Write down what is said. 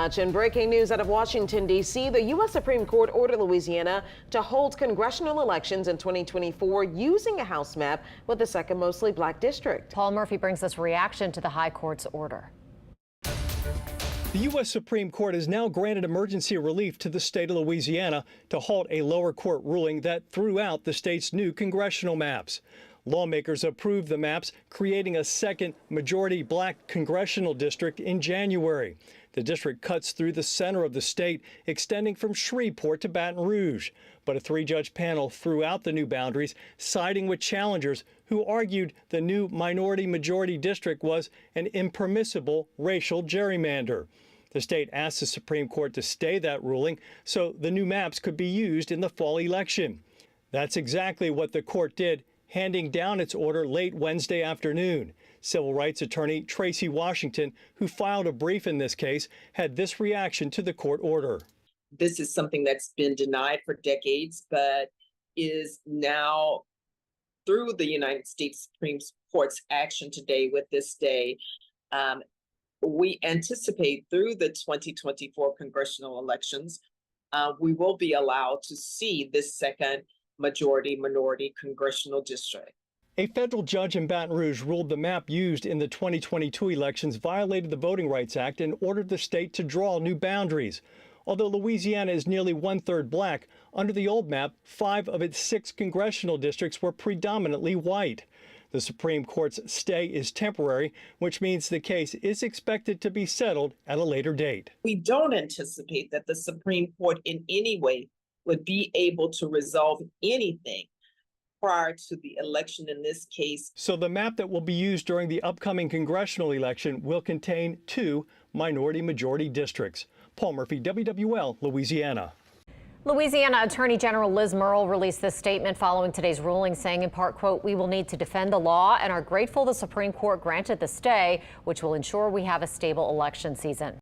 In breaking news out of Washington, D.C., the U.S. Supreme Court ordered Louisiana to hold congressional elections in 2024 using a House map with the second mostly black district. Paul Murphy brings us reaction to the High Court's order. The U.S. Supreme Court has now granted emergency relief to the state of Louisiana to halt a lower court ruling that threw out the state's new congressional maps. Lawmakers approved the maps, creating a second majority black congressional district in January. The district cuts through the center of the state, extending from Shreveport to Baton Rouge. But a three-judge panel threw out the new boundaries, siding with challengers who argued the new minority-majority district was an impermissible racial gerrymander. The state asked the Supreme Court to stay that ruling so the new maps could be used in the fall election. That's exactly what the court did, handing down its order late Wednesday afternoon. Civil rights attorney Tracy Washington, who filed a brief in this case, had this reaction to the court order. This is something that's been denied for decades, but is now, through the United States Supreme Court's action today with this day, we anticipate through the 2024 congressional elections, we will be allowed to see this second majority-minority congressional district. A federal judge in Baton Rouge ruled the map used in the 2022 elections violated the Voting Rights Act and ordered the state to draw new boundaries. Although Louisiana is nearly one-third black, under the old map, 5 of its 6 congressional districts were predominantly white. The Supreme Court's stay is temporary, which means the case is expected to be settled at a later date. We don't anticipate that the Supreme Court in any way would be able to resolve anything prior to the election in this case. So the map that will be used during the upcoming congressional election will contain 2 minority-majority districts. Paul Murphy, WWL, Louisiana. Louisiana Attorney General Liz Murrill released this statement following today's ruling, saying in part, quote, "We will need to defend the law and are grateful the Supreme Court granted the stay, which will ensure we have a stable election season."